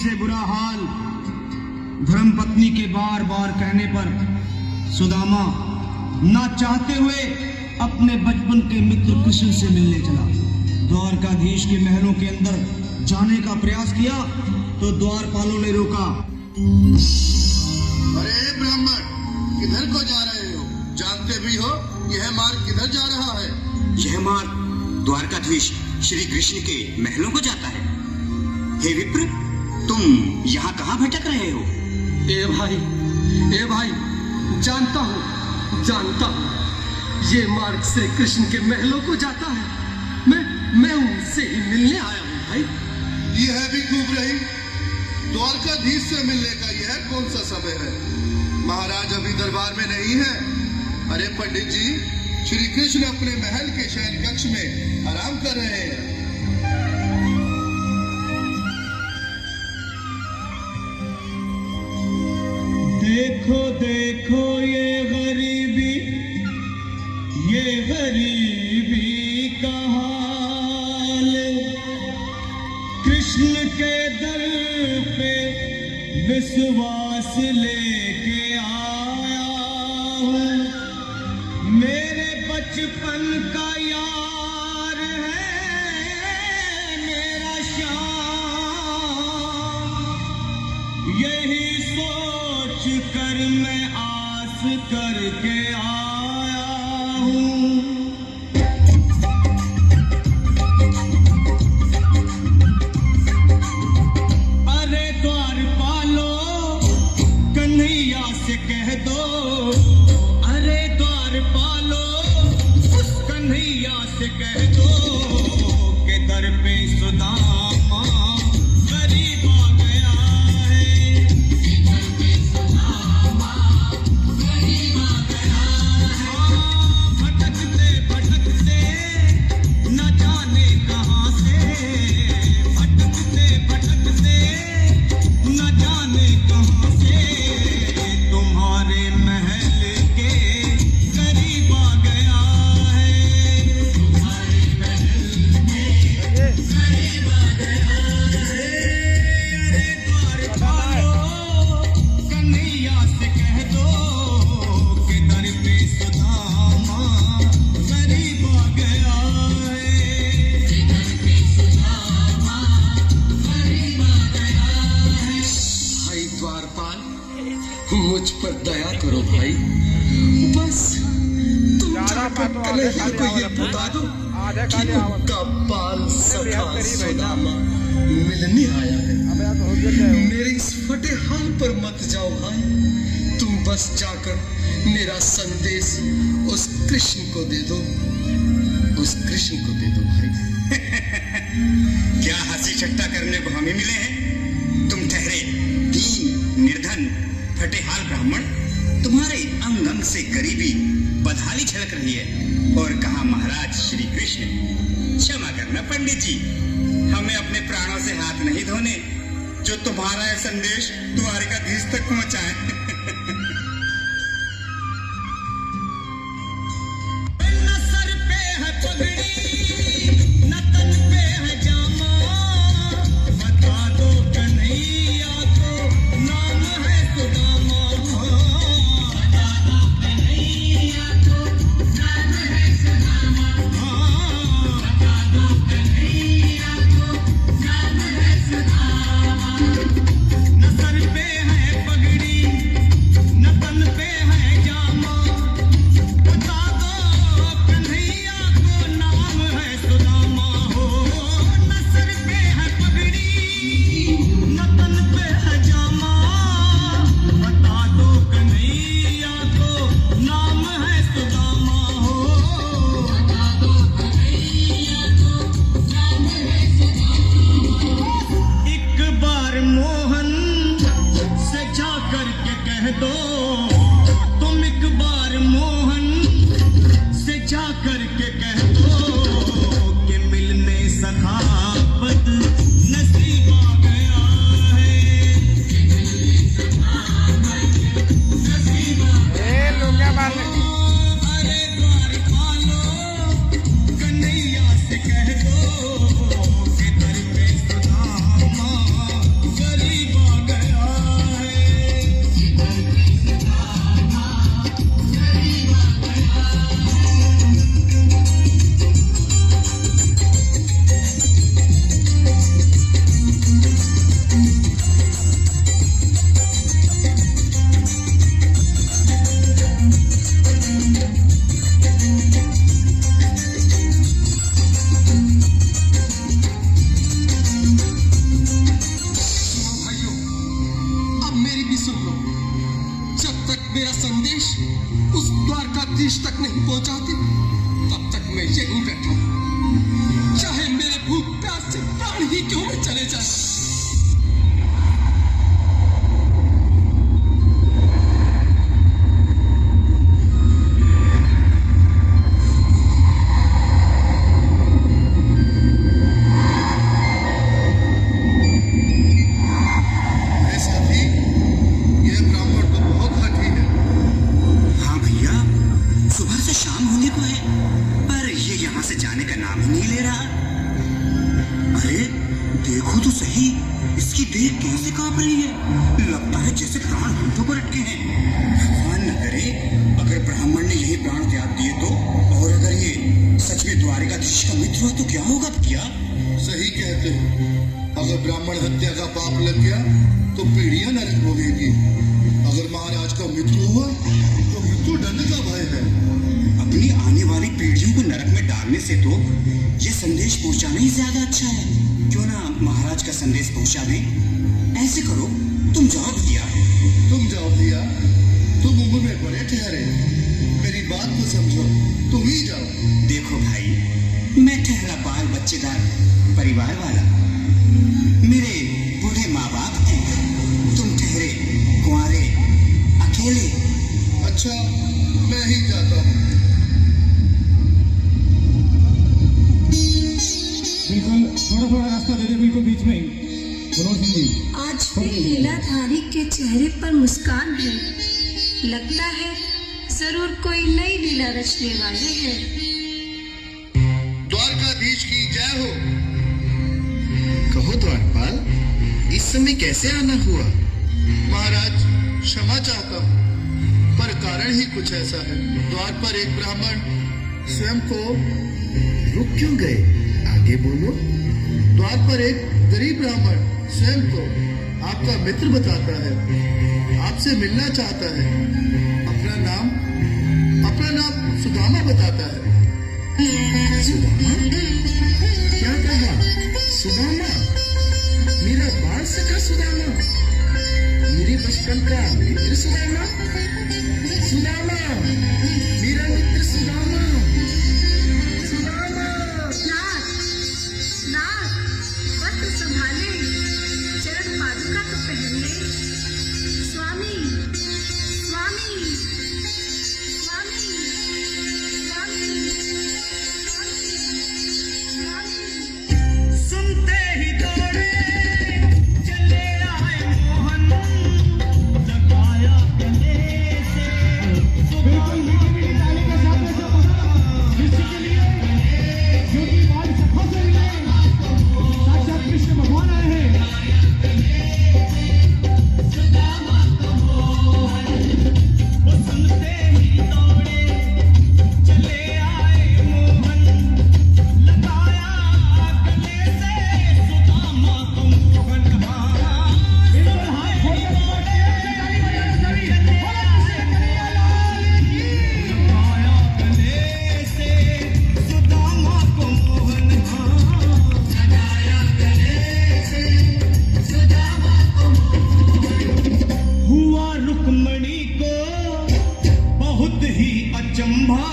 से बुरा हाल। धर्मपत्नी के बार बार कहने पर सुदामा ना चाहते हुए अपने बचपन के मित्र कृष्ण से मिलने चला। द्वारकाधीश के महलों के अंदर जाने का प्रयास किया तो द्वारपालों ने रोका। अरे ब्राह्मण, किधर को जा रहे हो? जानते भी हो यह मार्ग किधर जा रहा है? यह मार्ग द्वारकाधीश श्री कृष्ण के महलों को जाता है। हे विप्र, तुम यहाँ कहाँ भटक रहे हो? ए भाई, जानता हूँ ये मार्ग श्री कृष्ण के महलों को जाता है। मैं उनसे ही मिलने आया हूँ भाई। यह भी खूब रही। द्वारकाधीश से मिलने का यह कौन सा समय है? महाराज अभी दरबार में नहीं है। अरे पंडित जी, श्री कृष्ण अपने महल के शयन कक्ष में आराम कर रहे हैं। देखो देखो ये गरीबी का हाल। कृष्ण के दर पे विश्वास लेके आया हूँ। मेरे बचपन का यार है मेरा श्याम। यही सोच कर मैं आस करके आया हूँ। अरे द्वारपालो, कन्हैया से कह दो। अरे द्वारपालो, उस कन्हैया से कह दो कि दर पे सुदामा गरीब आ गया है। दर पे सुदामा गरीब आ गया है। भटकते भटकते न जाने कहाँ से, भटकते भटकते न जाने कहाँ से तुम्हारे महल के करीब आ गया है। तुम्हारे महल के करीब आ गया है। अरे द्वारपालो, कन्हैया से कह दो कि दर पे सुदामा गरीब आ गया है। दर पे सुदामा गरीब आ गया है। भाई द्वारपाल, मुझ पर दया करो भाई। बस तुम जाकर कन्हैया को ये बता दो कि उनका बाल सखा सुदामा मिलने आया है। मेरे इस फटे हाल पर मत जाओ भाई। तुम बस जाकर मेरा संदेश उस कृष्ण को दे दो। उस कृष्ण को दे दो भाई। क्या हंसी ठट्टा करने को हमें मिले हैं? तुम ठहरे दीन निर्धन फटेहाल ब्राह्मण, तुम्हारे अंग अंग से गरीबी बदहाली झलक रही है। और कहा महाराज श्री कृष्ण। क्षमा करना पंडित जी, हमें अपने प्राणों से हाथ नहीं धोने जो तुम्हारा यह संदेश द्वारकाधीश तक पहुंचाए। न सर पे है पगड़ी, न तन पे है जामा। बता दो कन्हैया को नाम है सुदामा। बता दो कन्हैया को नाम है सुदामा। बता दो कन्हैया को नाम है सुदामा। न सर पे है पगड़ी, हो जाती तब तक मैं यहीं बैठा, चाहे मेरे भूख प्यास से प्राण ही क्यों न चले जाए। सही कहते हैं, अगर ब्राह्मण हत्या का पाप लग गया तो पीढ़ियां नरक भोगेगी। अगर महाराज का मृत्यु हुआ तो मृत्यु दंड का भय है। अपनी आने वाली पीढ़ियों को नरक में डालने से तो ये संदेश पहुंचाना ही ज्यादा अच्छा है। क्यों ना महाराज का संदेश पहुंचा दें। ऐसे करो, तुम जाओ भैया। तुम जाओ भैया, तुम उम्र में बड़े ठहरे, मेरी बात को समझो, तुम ही जाओ। देखो भाई, मैं ठहरा बाल बच्चेदार परिवार वाला, मेरे बूढ़े माँ बाप हैं, तुम ठहरे कुंवारे अकेले। अच्छा, मैं ही जाता हूँ। बिल्कुल थोड़ा थोड़ा रास्ता दे दे, बिल्कुल बीच में ही। मनोज सिंह जी, आज भी लीलाधारी के चेहरे पर मुस्कान है। लगता है जरूर कोई नई लीला रचने वाले हैं। द्वारकाधीश की जय हो। कहो द्वारपाल, इस समय कैसे आना हुआ? महाराज, क्षमा चाहता हूँ, पर कारण ही कुछ ऐसा है। द्वार पर एक ब्राह्मण स्वयं को रुक क्यों गए? आगे बोलो। द्वार पर एक गरीब ब्राह्मण स्वयं को आपका मित्र बताता है, आपसे मिलना चाहता है। अपना नाम सुदामा बताता है। सुदामा? क्या कहा? सुदामा? मेरा बाल सखा सुदामा? मेरे बचपन का मित्र सुदामा? सुदामा, मेरा मित्र सुदामा। सुदामा। नाथ, वस्त्र संभाले, चरण पादुका तो पहन ले। स्वामी, स्वामी, स्वामी, स्वामी, स्वामी। सुनते ही दौड़े चले आए मोहन, लगाया गले से। बिल्कुल मीठी मीठी ताली के साथ में किसी के लिए जो कि बाल सखा से मिले, साक्षात कृष्ण भगवान आए हैं। वो सुनते ही दौड़े चले आए मोहन, लगाया गले से सुदामा को मोहन। बिल्कुल हाथ खोल के ताली बजाना सभी। लगाया गले से सुदामा को मोहन, लगाया गले से सुदामा को मोहन। हुआ रुक्मणी को बहुत ही अचंभा,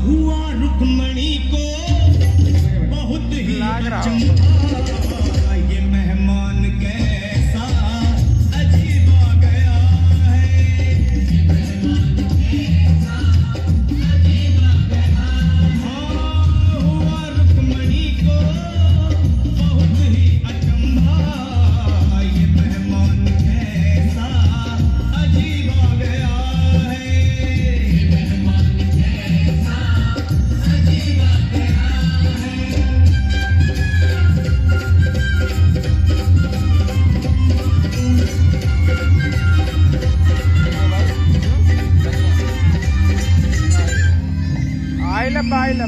हुआ रुक्मणी को बहुत ही अचंभा। ये मेहमान कैसा अजीब आ गया है। हाँ, हुआ रुक्मणी को बहुत ही अचंभा। ये मेहमान कैसा अजीब आ गया है। Baila.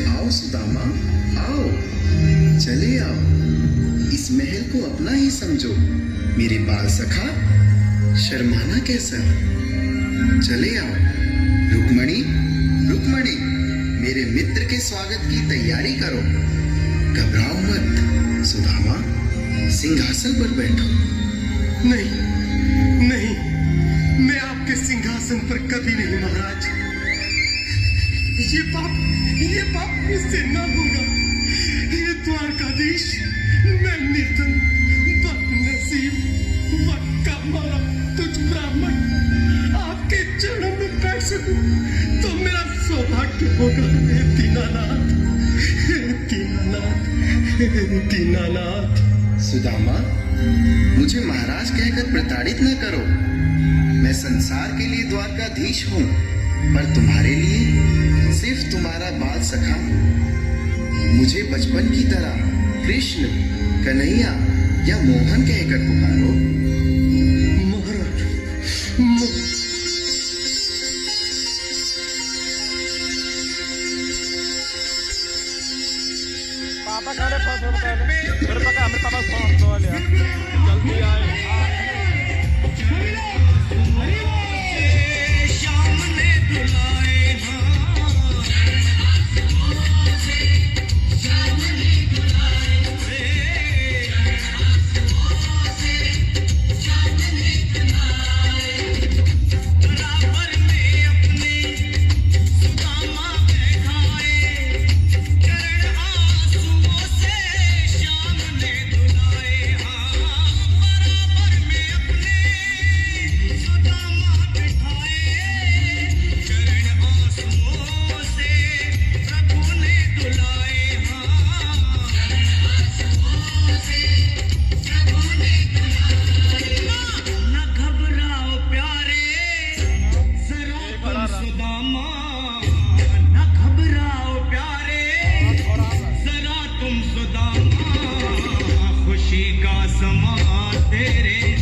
आओ सुदामा, आओ, चले आओ। इस महल को अपना ही समझो। मेरे बाल सखा, शर्माना कैसा? चले आओ। रुक्मणी, रुक्मणी, मेरे मित्र के स्वागत की तैयारी करो। घबराओ मत सुदामा, सिंहासन पर बैठो। नहीं नहीं, मैं आपके सिंहासन पर कभी नहीं महाराज। ये पाप मुझसे ना होगा। ये द्वारकाधीश, मैं निर्धन, बदनसीब, बक्का मारा तुझ ब्राह्मण आपके चरणों में बैठ सकूं तो मेरा सौभाग्य होगा। हे दीनानाथ, हे दीनानाथ, हे दीनानाथ। सुदामा, मुझे महाराज कहकर प्रताड़ित न करो। मैं संसार के लिए द्वारकाधीश हूँ, पर तुम्हारे लिए सिर्फ तुम्हारा बाल सखा हूँ। मुझे बचपन की तरह कृष्ण, कन्हैया या मोहन कहकर पुकारो। महाराज, पापा खाने 500 रुपए मेरे पास हमें पापा 500 लिया जल्दी आए। खुशी का समा तेरे